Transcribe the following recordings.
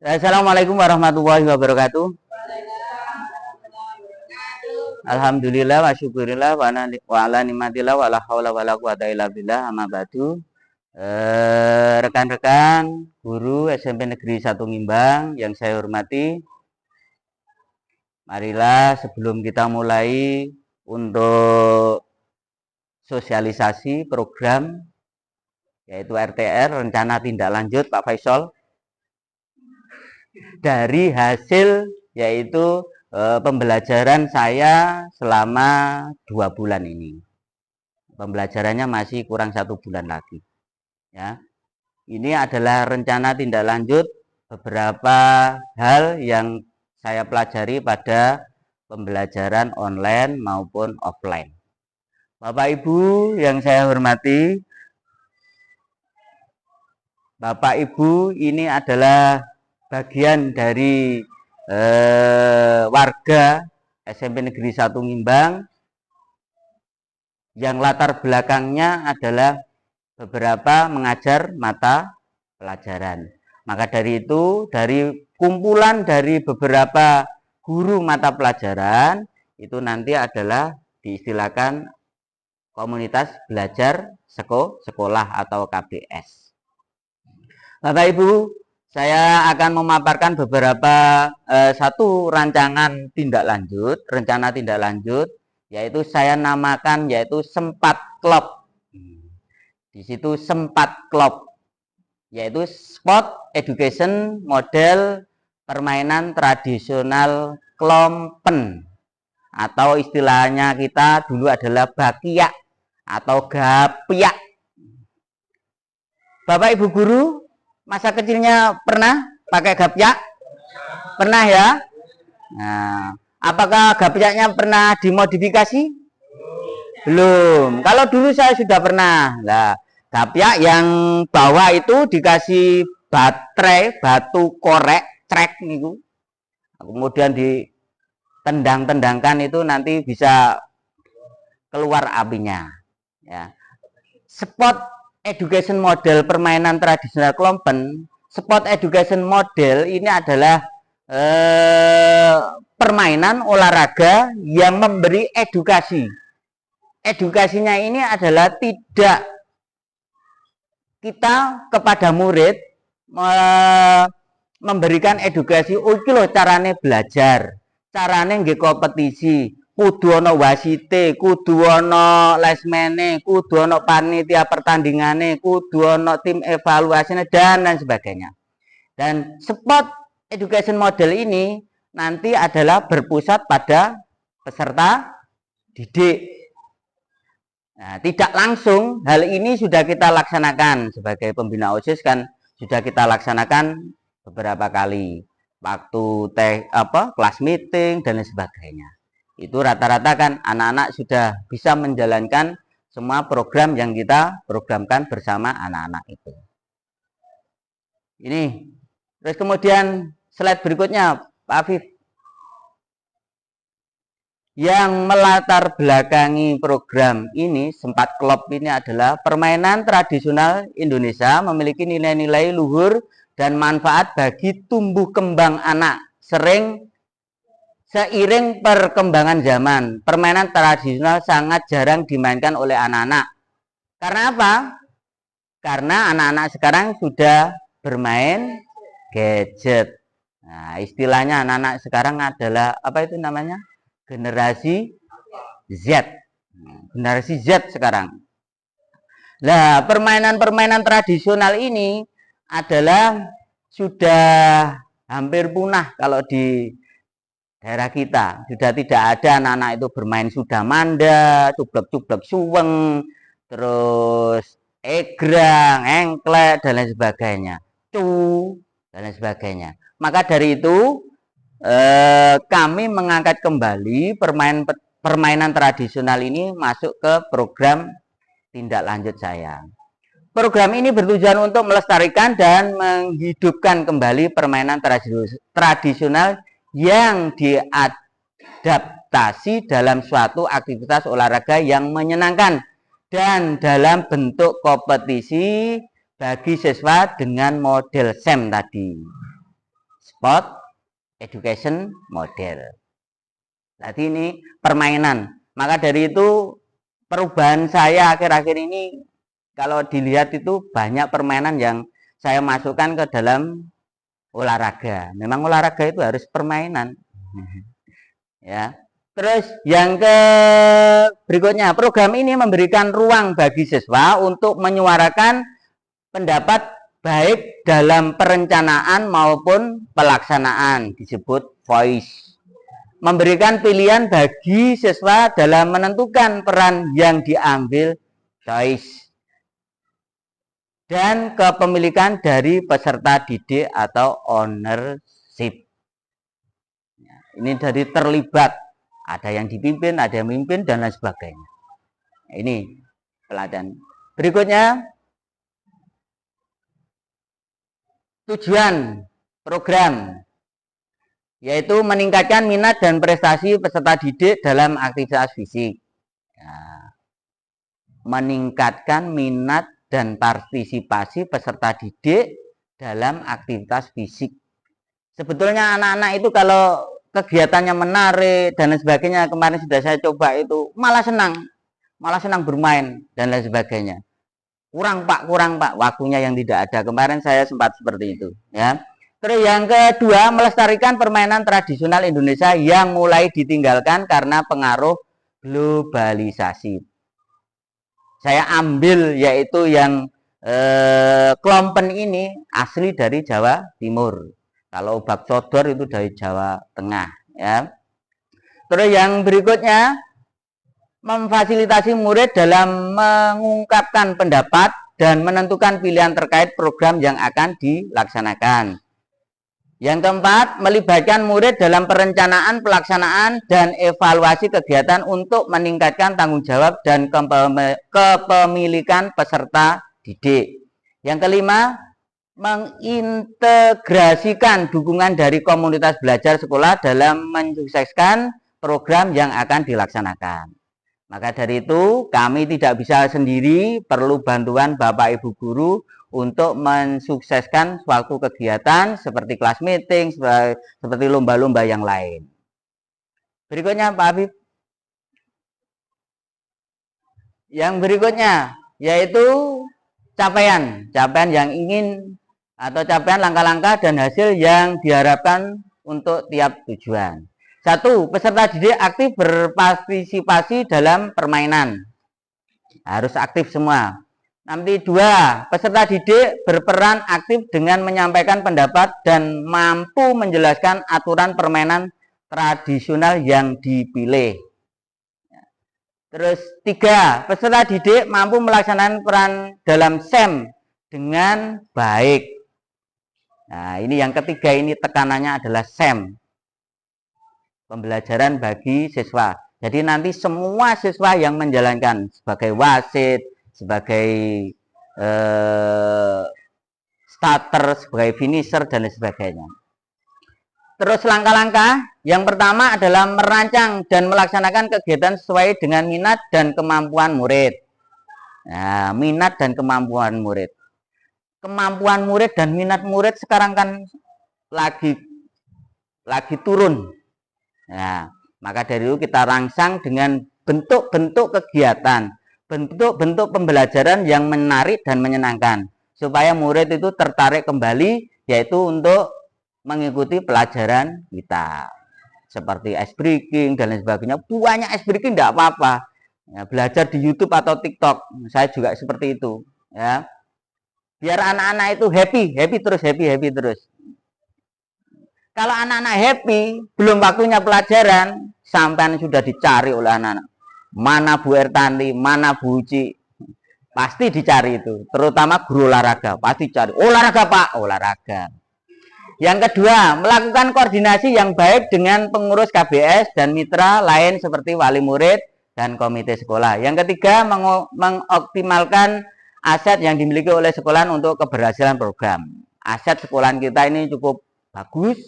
Assalamualaikum warahmatullahi wabarakatuh. Alhamdulillah wa syukurillah wa ala nikmatillah wa la haula wa la quwata illa billah amma ba'du. Rekan-rekan guru SMP Negeri 1 Ngimbang yang saya hormati, marilah sebelum kita mulai untuk sosialisasi program yaitu RTR, Rencana Tindak Lanjut Pak Faisal, dari hasil yaitu pembelajaran saya selama 2 bulan ini. Pembelajarannya masih kurang 1 bulan lagi. Ya, ini adalah rencana tindak lanjut beberapa hal yang saya pelajari pada pembelajaran online maupun offline. Bapak Ibu yang saya hormati, Bapak Ibu ini adalah bagian dari warga SMP Negeri 1 Ngimbang yang latar belakangnya adalah beberapa mengajar mata pelajaran. Maka dari itu, dari kumpulan dari beberapa guru mata pelajaran itu nanti adalah diistilahkan komunitas belajar sekolah atau KBS. Bapak Ibu, saya akan memaparkan beberapa satu rancangan tindak lanjut, rencana tindak lanjut, yaitu saya namakan yaitu Sempat Klop. Di situ Sempat Klop, yaitu Sport Education Model Permainan Tradisional Klompen, atau istilahnya kita dulu adalah bakiak atau gapiak. Bapak Ibu guru, masa kecilnya pernah pakai gapiak? Pernah ya? Nah, apakah gapiaknya pernah dimodifikasi? Belum. Kalau dulu saya sudah pernah. Nah, gapiak yang bawah itu dikasih baterai, batu korek, trek gitu. Kemudian ditendang-tendangkan itu nanti bisa keluar apinya. Ya. Sport Education Model Permainan Tradisional Klompen, Sport Education Model ini adalah permainan olahraga yang memberi edukasi. Edukasinya ini adalah tidak kita kepada murid memberikan edukasi, oh iki lho carane belajar, carane nggih kompetisi, kudu ana wasite, kudu ana lesmene, kudu ana panitia pertandingane, kudu ana tim evaluasinya dan lain sebagainya. Dan sport education model ini nanti adalah berpusat pada peserta didik. Nah, tidak langsung hal ini sudah kita laksanakan sebagai pembina OSIS, kan sudah kita laksanakan beberapa kali waktu kelas meeting dan lain sebagainya. Itu rata-rata kan anak-anak sudah bisa menjalankan semua program yang kita programkan bersama anak-anak itu. Ini. Terus kemudian slide berikutnya, Pak Afif. Yang melatar belakangi program ini, Sempat Klop ini adalah permainan tradisional Indonesia memiliki nilai-nilai luhur dan manfaat bagi tumbuh kembang anak. Seiring perkembangan zaman, permainan tradisional sangat jarang dimainkan oleh anak-anak. Karena apa? Karena anak-anak sekarang sudah bermain gadget. Nah, istilahnya anak-anak sekarang adalah apa itu namanya? Generasi Z. Generasi Z sekarang. Nah, permainan-permainan tradisional ini adalah sudah hampir punah kalau di daerah kita. Sudah tidak ada anak-anak itu bermain sudamanda, cublek-cublek suweng, terus egrang, engklek, dan lain sebagainya. Dan lain sebagainya. Maka dari itu kami mengangkat kembali permainan tradisional ini masuk ke program tindak lanjut saya. Program ini bertujuan untuk melestarikan dan menghidupkan kembali permainan tradisional yang diadaptasi dalam suatu aktivitas olahraga yang menyenangkan dan dalam bentuk kompetisi bagi siswa dengan model SEM tadi. sport education model. Jadi ini permainan. Maka dari itu perubahan saya akhir-akhir ini kalau dilihat itu banyak permainan yang saya masukkan ke dalam olahraga. Memang olahraga itu harus permainan. Ya. Terus yang berikutnya, program ini memberikan ruang bagi siswa untuk menyuarakan pendapat baik dalam perencanaan maupun pelaksanaan, disebut voice. Memberikan pilihan bagi siswa dalam menentukan peran yang diambil, choice. Dan kepemilikan dari peserta didik atau ownership. Ini dari terlibat, ada yang dipimpin, ada yang memimpin, dan lain sebagainya. Ini pelatihan. Berikutnya, tujuan program, yaitu meningkatkan minat dan prestasi peserta didik dalam aktivitas fisik. Ya. Meningkatkan minat dan partisipasi peserta didik dalam aktivitas fisik. Sebetulnya anak-anak itu kalau kegiatannya menarik dan lain sebagainya, kemarin sudah saya coba itu malah senang bermain dan lain sebagainya. Kurang pak, waktunya yang tidak ada. Kemarin saya sempat seperti itu, ya. Terus yang kedua, melestarikan permainan tradisional Indonesia yang mulai ditinggalkan karena pengaruh globalisasi. Saya ambil yaitu yang klompen ini asli dari Jawa Timur. Kalau bak sodor itu dari Jawa Tengah, ya. Terus yang berikutnya, memfasilitasi murid dalam mengungkapkan pendapat dan menentukan pilihan terkait program yang akan dilaksanakan. Yang keempat, melibatkan murid dalam perencanaan, pelaksanaan, dan evaluasi kegiatan untuk meningkatkan tanggung jawab dan kepemilikan peserta didik. Yang kelima, mengintegrasikan dukungan dari komunitas belajar sekolah dalam mensukseskan program yang akan dilaksanakan. Maka dari itu, kami tidak bisa sendiri, perlu bantuan Bapak Ibu Guru untuk mensukseskan suatu kegiatan seperti kelas meeting, seperti lomba-lomba yang lain. Berikutnya Pak Habib. Yang berikutnya yaitu capaian yang ingin atau capaian langkah-langkah dan hasil yang diharapkan untuk tiap tujuan. 1. Peserta didik aktif berpartisipasi dalam permainan. Harus aktif semua. Nanti 2. Peserta didik berperan aktif dengan menyampaikan pendapat dan mampu menjelaskan aturan permainan tradisional yang dipilih. Terus 3. Peserta didik mampu melaksanakan peran dalam SEM dengan baik. Nah, ini yang ketiga, ini tekanannya adalah SEM. Pembelajaran bagi siswa. Jadi nanti semua siswa yang menjalankan sebagai wasit, sebagai starter, sebagai finisher, dan lain sebagainya. Terus langkah-langkah, yang pertama adalah merancang dan melaksanakan kegiatan sesuai dengan minat dan kemampuan murid. Nah, minat dan kemampuan murid. Kemampuan murid dan minat murid sekarang kan lagi turun. Nah, maka dari itu kita rangsang dengan bentuk-bentuk kegiatan, bentuk-bentuk pembelajaran yang menarik dan menyenangkan, supaya murid itu tertarik kembali, yaitu untuk mengikuti pelajaran kita. Seperti ice breaking dan lain sebagainya. Banyak ice breaking tidak apa-apa. Ya, belajar di YouTube atau TikTok. Saya juga seperti itu. Ya. Biar anak-anak itu happy terus. Kalau anak-anak happy, belum waktunya pelajaran, sampai sudah dicari oleh anak-anak. Mana Bu Ertanti, mana Bu Uci, pasti dicari itu. Terutama guru olahraga, pasti cari. Olahraga Pak, olahraga. Yang kedua, melakukan koordinasi yang baik dengan pengurus KBS dan mitra lain seperti wali murid dan komite sekolah. Yang ketiga, mengoptimalkan aset yang dimiliki oleh sekolah untuk keberhasilan program. Aset sekolah kita ini cukup bagus.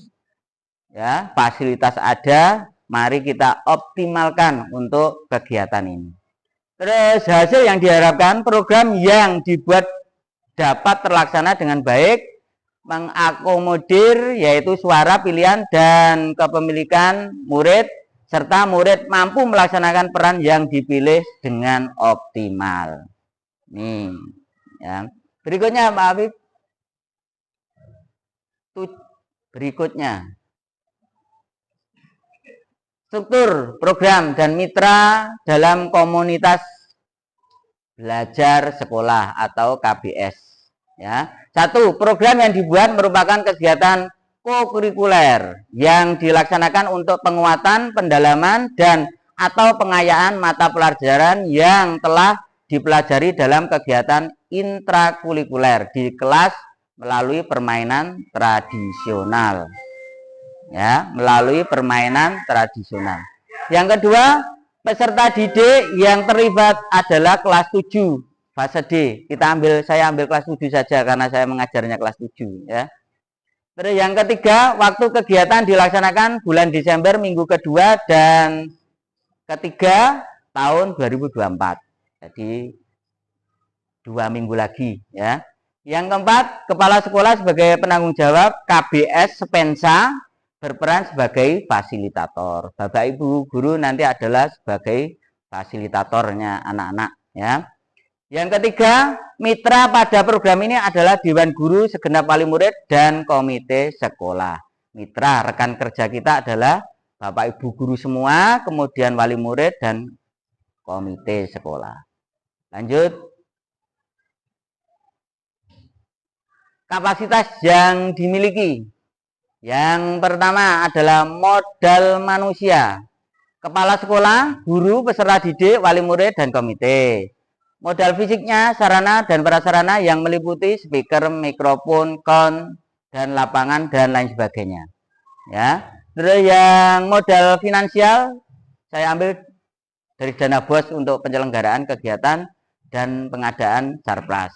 Ya, fasilitas ada, mari kita optimalkan untuk kegiatan ini. Terus hasil yang diharapkan, program yang dibuat dapat terlaksana dengan baik mengakomodir yaitu suara pilihan dan kepemilikan murid, serta murid mampu melaksanakan peran yang dipilih dengan optimal. Nih, ya. Berikutnya Pak Habib. Berikutnya, struktur, program, dan mitra dalam komunitas belajar sekolah atau KBS. Ya, satu, program yang dibuat merupakan kegiatan kokurikuler yang dilaksanakan untuk penguatan, pendalaman, dan atau pengayaan mata pelajaran yang telah dipelajari dalam kegiatan intrakurikuler di kelas melalui permainan tradisional. Ya, melalui permainan tradisional. Yang kedua, peserta didik yang terlibat adalah kelas 7 fase D. Saya ambil kelas 7 saja karena saya mengajarnya kelas 7 ya. Terus yang ketiga, waktu kegiatan dilaksanakan bulan Desember minggu kedua dan ketiga tahun 2024. Jadi 2 minggu lagi ya. Yang keempat, kepala sekolah sebagai penanggung jawab KBS Sepensa berperan sebagai fasilitator. Bapak Ibu guru nanti adalah sebagai fasilitatornya anak-anak ya. Yang ketiga, mitra pada program ini adalah Dewan Guru, segenap wali murid, dan komite sekolah. Mitra rekan kerja kita adalah Bapak Ibu guru semua, kemudian wali murid dan komite sekolah. Lanjut. Kapasitas yang dimiliki. Yang pertama adalah modal manusia. Kepala sekolah, guru, peserta didik, wali murid, dan komite. Modal fisiknya, sarana dan prasarana yang meliputi speaker, mikrofon, kon, dan lapangan, dan lain sebagainya. Ya. Terus yang modal finansial, saya ambil dari dana BOS untuk penyelenggaraan kegiatan dan pengadaan sarpras.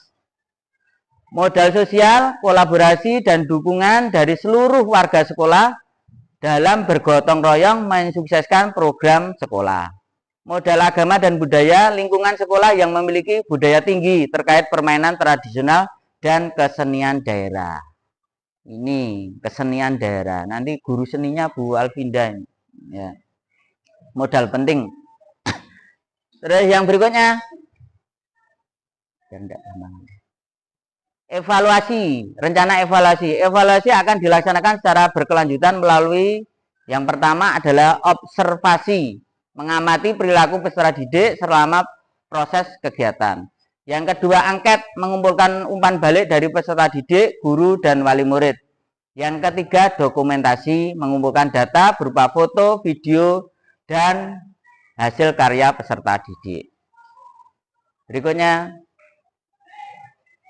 Modal sosial, kolaborasi, dan dukungan dari seluruh warga sekolah dalam bergotong royong mensukseskan program sekolah. Modal agama dan budaya, lingkungan sekolah yang memiliki budaya tinggi terkait permainan tradisional dan kesenian daerah. Ini kesenian daerah. Nanti guru seninya Bu Alvinda. Ya. Modal penting. Terus yang berikutnya. Evaluasi, rencana evaluasi. Evaluasi akan dilaksanakan secara berkelanjutan melalui yang pertama adalah observasi, mengamati perilaku peserta didik selama proses kegiatan. Yang kedua, angket, mengumpulkan umpan balik dari peserta didik, guru, dan wali murid. Yang ketiga, dokumentasi, mengumpulkan data berupa foto, video, dan hasil karya peserta didik. Berikutnya,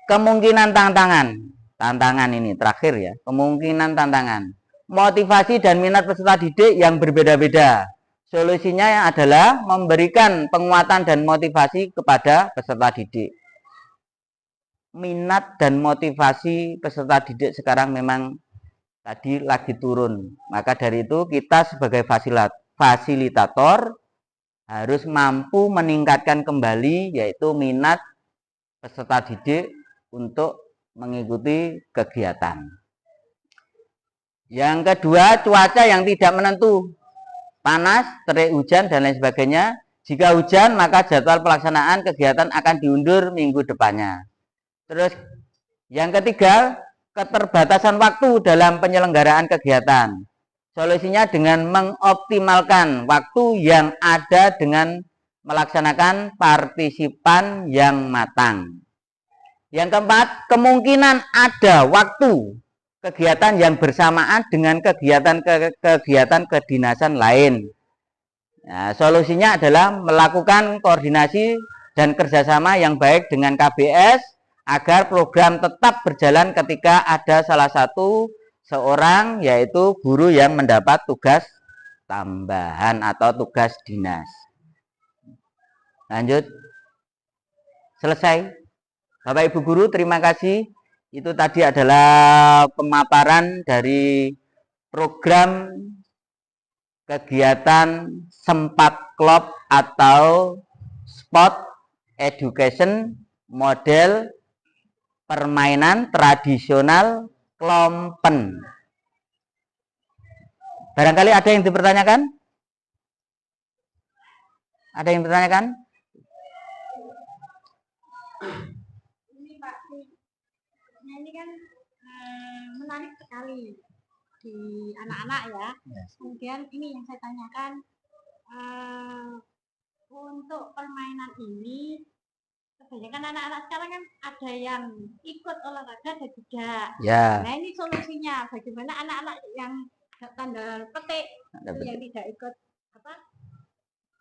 kemungkinan tantangan ini terakhir ya, kemungkinan tantangan, motivasi dan minat peserta didik yang berbeda-beda. Solusinya adalah memberikan penguatan dan motivasi kepada peserta didik. Minat dan motivasi peserta didik sekarang memang tadi lagi turun. Maka dari itu kita sebagai fasilitator harus mampu meningkatkan kembali yaitu minat peserta didik untuk mengikuti kegiatan. Yang kedua, cuaca yang tidak menentu, panas, terik hujan, dan lain sebagainya. Jika hujan, maka jadwal pelaksanaan kegiatan akan diundur minggu depannya. Terus, yang ketiga, keterbatasan waktu dalam penyelenggaraan kegiatan. Solusinya dengan mengoptimalkan waktu yang ada dengan melaksanakan partisipan yang matang. Yang keempat, kemungkinan ada waktu kegiatan yang bersamaan dengan kegiatan kedinasan lain. Nah, solusinya adalah melakukan koordinasi dan kerjasama yang baik dengan KBS agar program tetap berjalan ketika ada salah satu seorang yaitu guru yang mendapat tugas tambahan atau tugas dinas. Lanjut. Selesai. Bapak Ibu guru, terima kasih. Itu tadi adalah pemaparan dari program kegiatan Sempat Klop atau Sport Education model permainan tradisional Klompen. Barangkali ada yang dipertanyakan? Ada yang dipertanyakan? Ini Pak, ini kan menarik sekali di anak-anak ya. Kemudian ini yang saya tanyakan, untuk permainan ini kebanyakan anak-anak sekarang kan ada yang ikut olahraga dan tidak. Ya. Nah ini solusinya bagaimana anak-anak yang tanda petik yang tidak ikut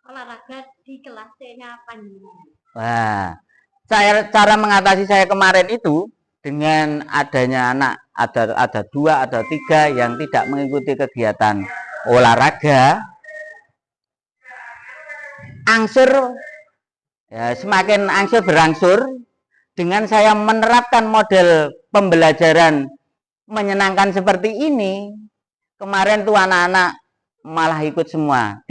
olahraga di kelas C-nya panjenengan. Wah, cara mengatasi saya kemarin itu dengan adanya anak ada 2 atau 3 yang tidak mengikuti kegiatan olahraga, angsur ya, semakin angsur berangsur dengan saya menerapkan model pembelajaran menyenangkan seperti ini. Kemarin tuh anak-anak malah ikut semua,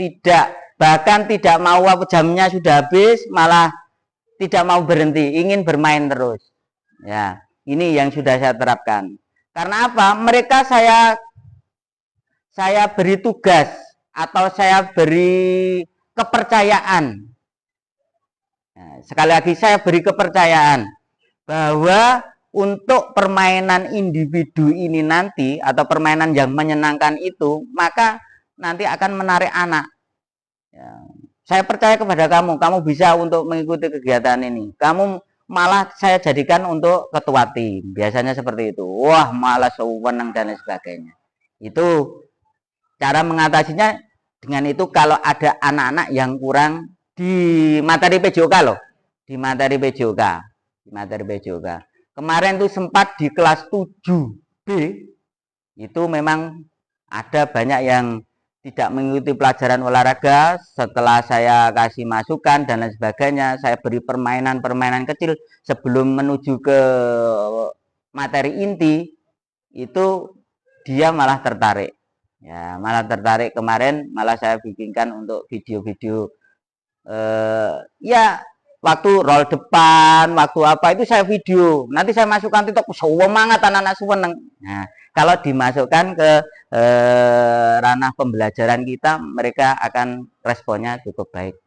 bahkan tidak mau, jamnya sudah habis, malah tidak mau berhenti, ingin bermain terus. Ya, ini yang sudah saya terapkan. Karena apa? Mereka saya beri tugas atau saya beri kepercayaan. Nah, sekali lagi saya beri kepercayaan bahwa untuk permainan individu ini nanti atau permainan yang menyenangkan itu, maka nanti akan menarik anak. Ya, saya percaya kepada kamu bisa untuk mengikuti kegiatan ini. Kamu malah saya jadikan untuk ketua tim, biasanya seperti itu. Wah, malah sewenang dan sebagainya. Itu cara mengatasinya. Dengan itu kalau ada anak-anak yang kurang di materi PJOK loh, di materi PJOK. Kemarin tuh sempat di kelas 7B itu memang ada banyak yang tidak mengikuti pelajaran olahraga. Setelah saya kasih masukan dan lain sebagainya, saya beri permainan kecil sebelum menuju ke materi inti, itu dia malah tertarik. Ya, malah tertarik. Kemarin malah saya bikinkan untuk video-video ya waktu roll depan, waktu apa itu saya video. Nanti saya masukkan TikTok, semangat anak-anak seneng. Nah, kalau dimasukkan ke ranah pembelajaran kita, mereka akan responnya cukup baik.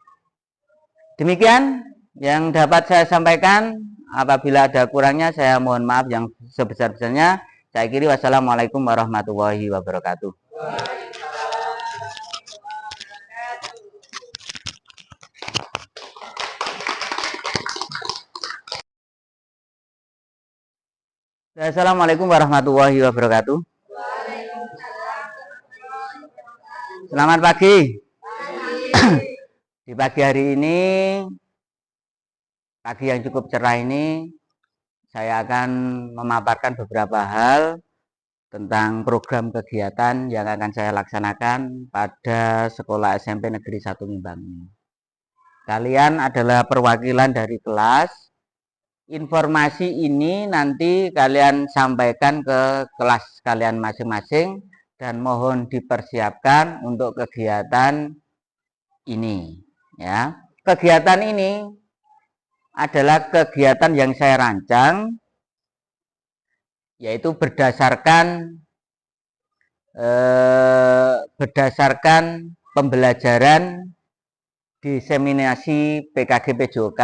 Demikian yang dapat saya sampaikan. Apabila ada kurangnya, saya mohon maaf yang sebesar-besarnya. Saya akhiri, wassalamualaikum warahmatullahi wabarakatuh. Assalamualaikum warahmatullahi wabarakatuh. Selamat pagi. Di pagi hari ini, pagi yang cukup cerah ini, saya akan memaparkan beberapa hal tentang program kegiatan yang akan saya laksanakan pada Sekolah SMP Negeri 1 Mimbang ini. Kalian adalah perwakilan dari kelas. Informasi ini nanti kalian sampaikan ke kelas kalian masing-masing dan mohon dipersiapkan untuk kegiatan ini ya. Kegiatan ini adalah kegiatan yang saya rancang, yaitu berdasarkan pembelajaran diseminasi PKG PJOK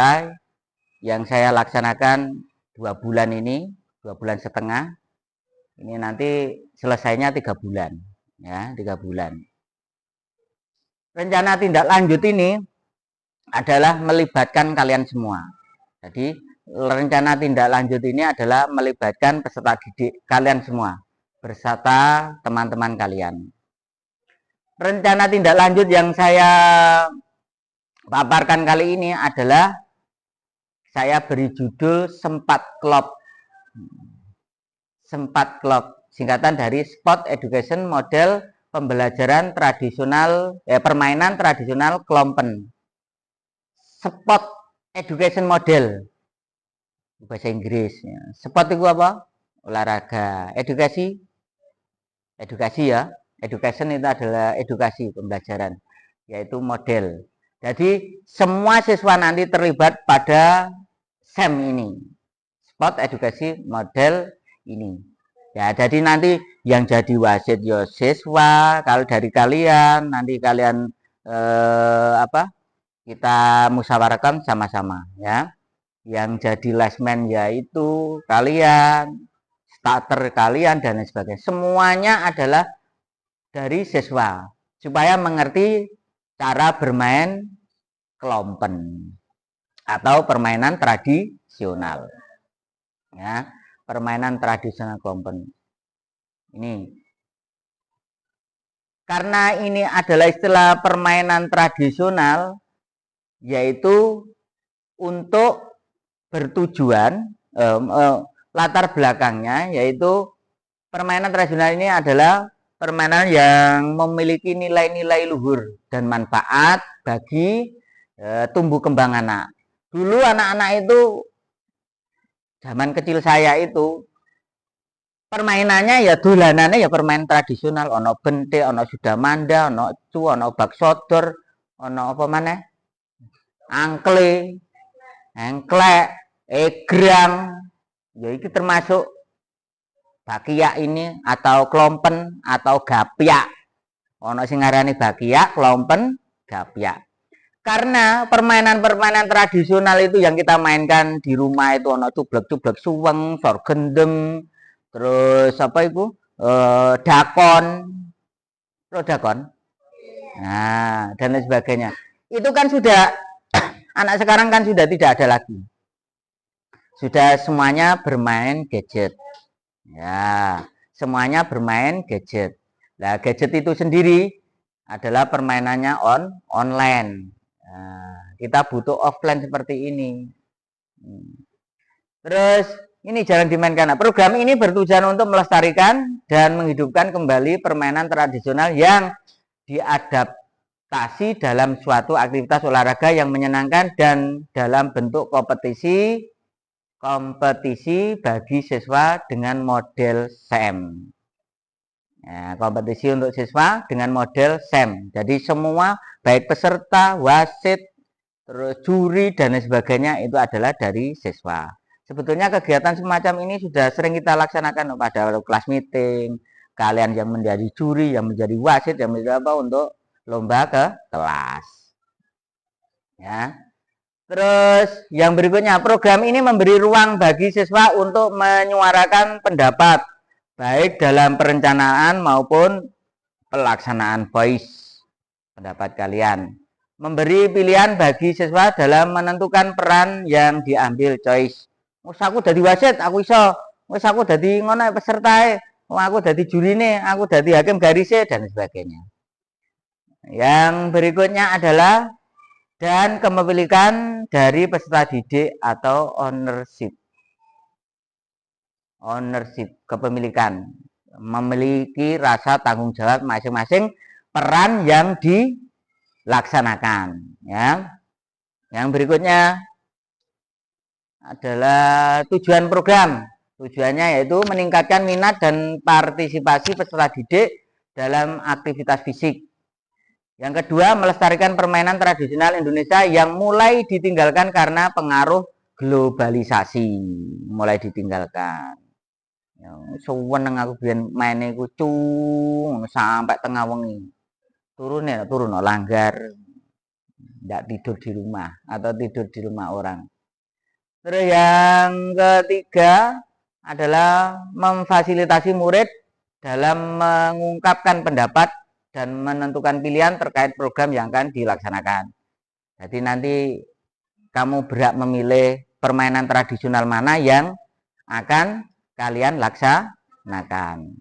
yang saya laksanakan 2 bulan ini, 2 bulan setengah. Ini nanti selesainya 3 bulan, ya, 3 bulan. Rencana tindak lanjut ini adalah melibatkan kalian semua. Jadi rencana tindak lanjut ini adalah melibatkan peserta didik kalian semua beserta teman-teman kalian. Rencana tindak lanjut yang saya paparkan kali ini adalah saya beri judul Sempat Klop. Sempat Klop, singkatan dari Sport Education Model Pembelajaran Tradisional, Permainan Tradisional Klompen. Sport Education Model, bahasa Inggris. Sport itu apa? Olahraga. Edukasi ya. Education itu adalah edukasi, pembelajaran, yaitu model. Jadi semua siswa nanti terlibat pada SEM ini, Sport Edukasi Model ini. Ya, jadi nanti yang jadi wasit ya siswa, kalau dari kalian nanti kalian kita musyawarahkan sama-sama ya. Yang jadi lesman yaitu kalian, starter kalian dan lain sebagainya. Semuanya adalah dari siswa supaya mengerti cara bermain kelompen atau permainan tradisional. Ya, permainan tradisional kelompen. Ini karena ini adalah istilah permainan tradisional, yaitu untuk bertujuan latar belakangnya yaitu permainan tradisional ini adalah permainan yang memiliki nilai-nilai luhur dan manfaat bagi tumbuh kembang anak. Dulu anak-anak itu zaman kecil saya itu permainannya ya dolanannya ya permain tradisional, ono bente, ono sudamanda, ono cu, ono bak sodor, ono apa maneh? Angkle, engklek, egrang. Ya itu termasuk bakiak ini atau klompen atau gapyak. Ono sing ngarani bakiak, klompen, gapyak. Karena permainan-permainan tradisional itu yang kita mainkan di rumah itu ono cublek-cublek suweng, sor gendeng, terus apa itu? Dakon. Terus dakon. Nah, dan lain sebagainya. Itu kan sudah anak sekarang kan sudah tidak ada lagi. Sudah semuanya bermain gadget. Ya, semuanya bermain gadget. Nah, gadget itu sendiri adalah permainannya online. Nah, kita butuh offline seperti ini. Terus ini jangan dimainkan. Nah, program ini bertujuan untuk melestarikan dan menghidupkan kembali permainan tradisional yang diadaptasi dalam suatu aktivitas olahraga yang menyenangkan dan dalam bentuk kompetisi bagi siswa dengan model SEM. Ya, kompetisi untuk siswa dengan model SEM. Jadi semua baik peserta, wasit, terus juri dan lain sebagainya itu adalah dari siswa. Sebetulnya kegiatan semacam ini sudah sering kita laksanakan pada kelas meeting, kalian yang menjadi juri, yang menjadi wasit, yang menjadi apa untuk lomba ke kelas. Ya. Terus yang berikutnya, program ini memberi ruang bagi siswa untuk menyuarakan pendapat baik dalam perencanaan maupun pelaksanaan voice pendapat kalian. Memberi pilihan bagi siswa dalam menentukan peran yang diambil choice. Wes aku dadi wasit, aku iso. Wes aku dadi ngono pesertae. Aku dadi jurine, aku dadi hakim garise dan sebagainya. Yang berikutnya adalah dan kepemilikan dari peserta didik atau ownership. Ownership, kepemilikan. Memiliki rasa tanggung jawab masing-masing peran yang dilaksanakan. Ya. Yang berikutnya adalah tujuan program. Tujuannya yaitu meningkatkan minat dan partisipasi peserta didik dalam aktivitas fisik. Yang kedua, melestarikan permainan tradisional Indonesia yang mulai ditinggalkan karena pengaruh globalisasi. Mulai ditinggalkan. Suweneng aku biyen maine iku sampai tengah wengi. Turun langgar. Tidak tidur di rumah atau tidur di rumah orang. Terus yang ketiga adalah memfasilitasi murid dalam mengungkapkan pendapat dan menentukan pilihan terkait program yang akan dilaksanakan. Jadi nanti kamu berhak memilih permainan tradisional mana yang akan kalian laksanakan.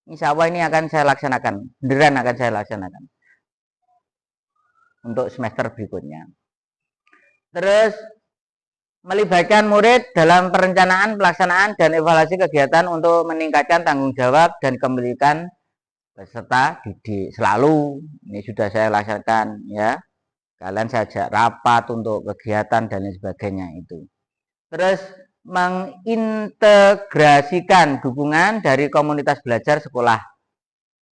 Insya Allah ini akan saya laksanakan, beneran akan saya laksanakan untuk semester berikutnya. Terus melibatkan murid dalam perencanaan, pelaksanaan, dan evaluasi kegiatan untuk meningkatkan tanggung jawab dan kepemilikan peserta didik. Selalu ini sudah saya laksanakan ya. Kalian saya ajak rapat untuk kegiatan dan lain sebagainya itu. Terus mengintegrasikan dukungan dari komunitas belajar sekolah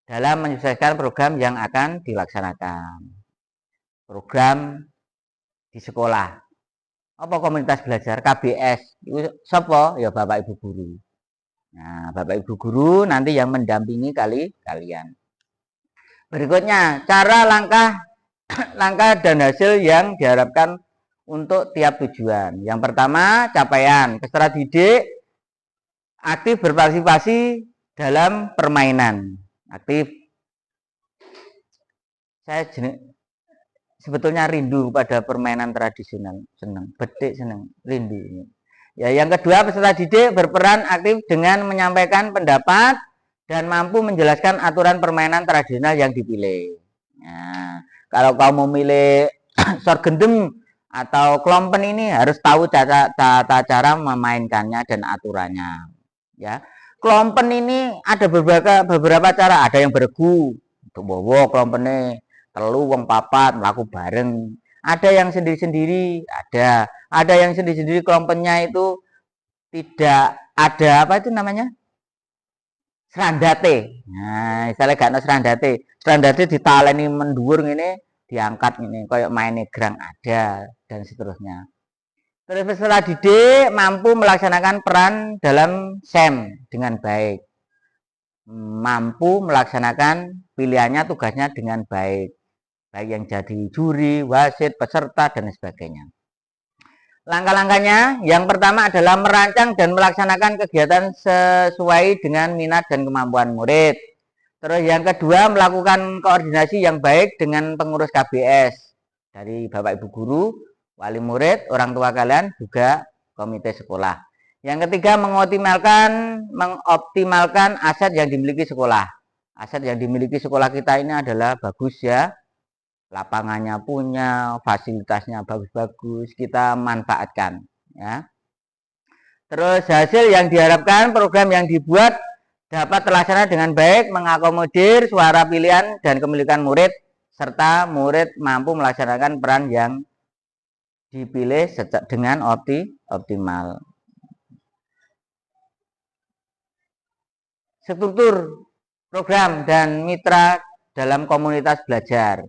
dalam menyukseskan program yang akan dilaksanakan. Program di sekolah. Apa komunitas belajar? KBS. Itu siapa? Ya Bapak Ibu guru. Nah, Bapak Ibu guru nanti yang mendampingi kalian. Berikutnya, cara langkah dan hasil yang diharapkan untuk tiap tujuan. Yang pertama, capaian. Peserta didik aktif berpartisipasi dalam permainan. Aktif. Saya sebetulnya rindu pada permainan tradisional. Senang, bedek senang, rindu. Ya, yang kedua, peserta didik berperan aktif dengan menyampaikan pendapat dan mampu menjelaskan aturan permainan tradisional yang dipilih. Nah, kalau kamu memilih sorgendem atau klompen ini harus tahu tata cara memainkannya dan aturannya. Ya, klompen ini ada beberapa cara. Ada yang beregu, untuk bawa klompennya telu wong papat melaku bareng. Ada yang sendiri-sendiri, ada yang sendiri-sendiri kelompennya itu tidak ada apa itu namanya serandate. Nah, misalnya gak ada serandate ditaleni mendur ini diangkat ini kayak main negrang ada dan seterusnya. Terus peserta didik mampu melaksanakan peran dalam SEM dengan baik, mampu melaksanakan pilihannya tugasnya dengan baik yang jadi juri, wasit, peserta, dan sebagainya. Langkah-langkahnya, yang pertama adalah merancang dan melaksanakan kegiatan sesuai dengan minat dan kemampuan murid. Terus yang kedua, melakukan koordinasi yang baik dengan pengurus KBS, dari Bapak Ibu Guru, wali murid, orang tua kalian, juga komite sekolah. Yang ketiga, mengoptimalkan aset yang dimiliki sekolah. Aset yang dimiliki sekolah kita ini adalah bagus ya, lapangannya punya, fasilitasnya bagus-bagus, kita manfaatkan ya. Terus hasil yang diharapkan, program yang dibuat dapat terlaksana dengan baik, mengakomodir suara pilihan dan kemilikan murid, serta murid mampu melaksanakan peran yang dipilih dengan optimal. Struktur program dan mitra dalam komunitas belajar.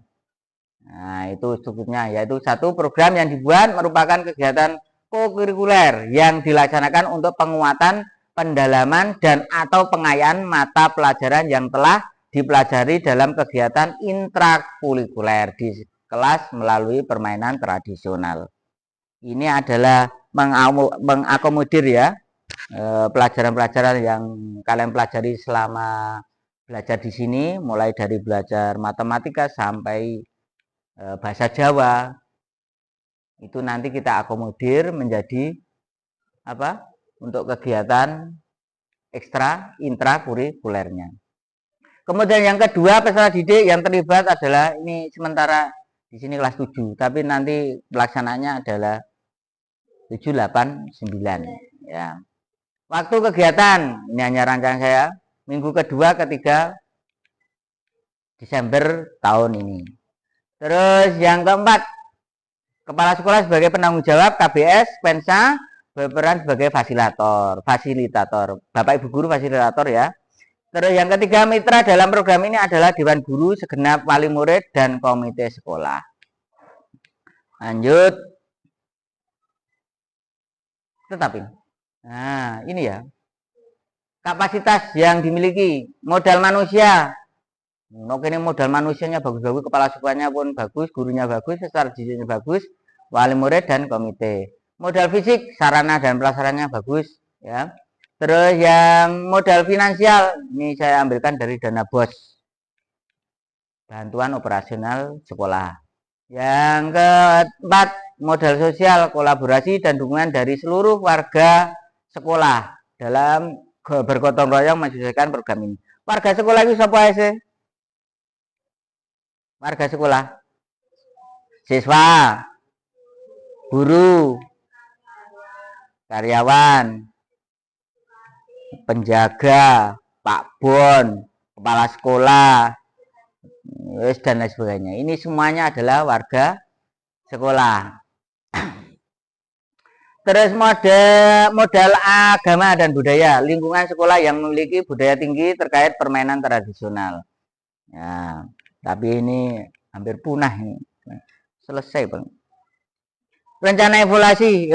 Nah, itu strukturnya, yaitu satu, program yang dibuat merupakan kegiatan kokurikuler yang dilaksanakan untuk penguatan, pendalaman, dan atau pengayaan mata pelajaran yang telah dipelajari dalam kegiatan intrakurikuler di kelas melalui permainan tradisional. Ini adalah mengakomodir ya pelajaran-pelajaran yang kalian pelajari selama belajar di sini, mulai dari belajar matematika sampai bahasa Jawa, itu nanti kita akomodir menjadi apa untuk kegiatan ekstra intrakurikulernya. Kemudian yang kedua, peserta didik yang terlibat adalah ini sementara di sini kelas 7, tapi nanti pelaksananya adalah 7, 8, 9 ya. Waktu kegiatan ini hanya rancangan saya, minggu kedua ketiga Desember tahun ini. Terus yang keempat, kepala sekolah sebagai penanggung jawab, KBS, Pensa berperan sebagai fasilitator. Bapak Ibu guru fasilitator ya. Terus yang ketiga, mitra dalam program ini adalah Dewan Guru, segenap wali murid, dan komite sekolah. Lanjut. Tetapi, nah ini ya, kapasitas yang dimiliki, modal manusia. Ini modal manusianya bagus-bagus, kepala sekolahnya pun bagus, gurunya bagus, secara didiknya bagus, wali murid dan komite. Modal fisik, sarana dan prasarannya bagus ya. Terus yang modal finansial, ini saya ambilkan dari dana BOS, bantuan operasional sekolah. Yang keempat, modal sosial, kolaborasi dan dukungan dari seluruh warga sekolah dalam bergotong royong menyelesaikan program ini. Warga sekolah itu siapa sih? Warga sekolah, siswa, guru, karyawan, penjaga, Pak Bon, kepala sekolah, dan lain sebagainya. Ini semuanya adalah warga sekolah. Terus modal agama dan budaya, lingkungan sekolah yang memiliki budaya tinggi terkait permainan tradisional. Ya, tapi ini hampir punah ini. Selesai, Bang. Rencana evaluasi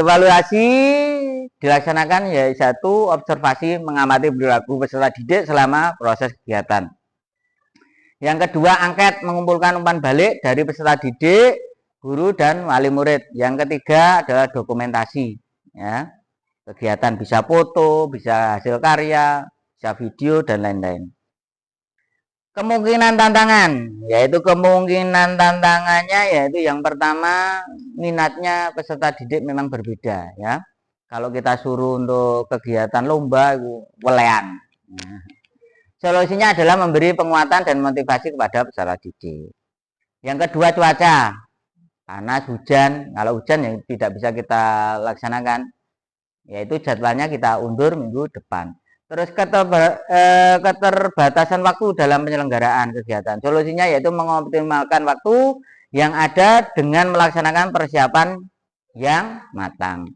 dilaksanakan yaitu observasi mengamati perilaku peserta didik selama proses kegiatan. Yang kedua, angket mengumpulkan umpan balik dari peserta didik, guru dan wali murid. Yang ketiga adalah dokumentasi, ya. Kegiatan bisa foto, bisa hasil karya, bisa video dan lain-lain. Kemungkinan tantangan, yaitu kemungkinan tantangannya yaitu yang pertama, minatnya peserta didik memang berbeda, ya. Kalau kita suruh untuk kegiatan lomba itu welean. Nah, solusinya adalah memberi penguatan dan motivasi kepada peserta didik. Yang kedua, cuaca. Panas, hujan. Kalau hujan yang tidak bisa kita laksanakan, yaitu jadwalnya kita undur minggu depan. Terus keterbatasan waktu dalam penyelenggaraan kegiatan. Solusinya yaitu mengoptimalkan waktu yang ada dengan melaksanakan persiapan yang matang.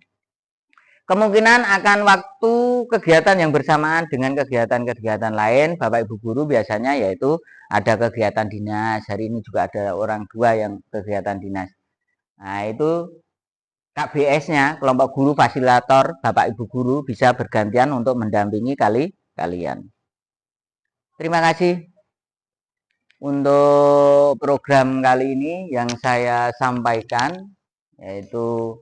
Kemungkinan akan waktu kegiatan yang bersamaan dengan kegiatan-kegiatan lain, Bapak Ibu Guru biasanya yaitu ada kegiatan dinas. Hari ini juga ada orang tua yang kegiatan dinas. Nah, itu KBS-nya, kelompok guru fasilitator, Bapak Ibu Guru bisa bergantian untuk mendampingi kalian. Terima kasih untuk program kali ini yang saya sampaikan, yaitu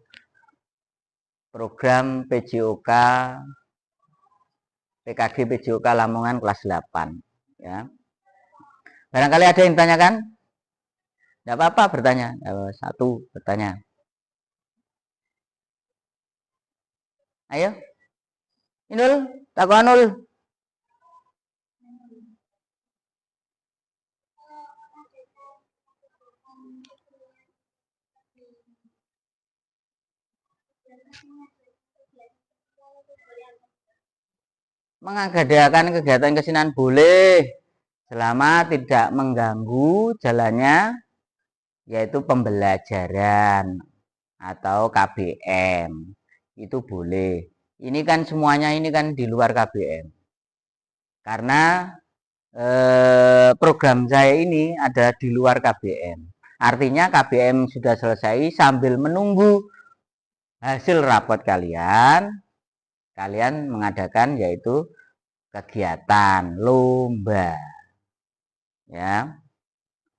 program PJOK PKG PJOK Lamongan kelas 8, ya. Barangkali ada yang ditanyakan? Tidak apa-apa bertanya. Satu bertanya. Ayo. Inul, takwanul. Mengadakan kegiatan kesenian boleh selama tidak mengganggu jalannya yaitu pembelajaran atau KBM. Itu boleh. Ini kan semuanya ini kan di luar KBM. Karena program saya ini ada di luar KBM. Artinya KBM sudah selesai, sambil menunggu hasil rapot kalian mengadakan yaitu kegiatan lomba, ya.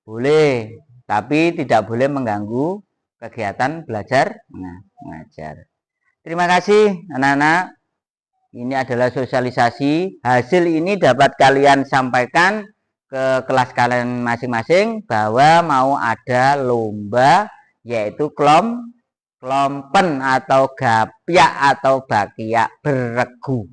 Boleh, tapi tidak boleh mengganggu kegiatan belajar mengajar. Terima kasih anak-anak. Ini adalah sosialisasi. Hasil ini dapat kalian sampaikan ke kelas kalian masing-masing bahwa mau ada lomba yaitu klompen atau gapyak atau bakyak beregu.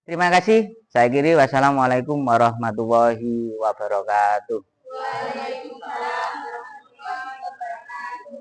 Terima kasih. Saya kiri. Wassalamualaikum warahmatullahi wabarakatuh. Waalaikumsalam warahmatullahi wabarakatuh.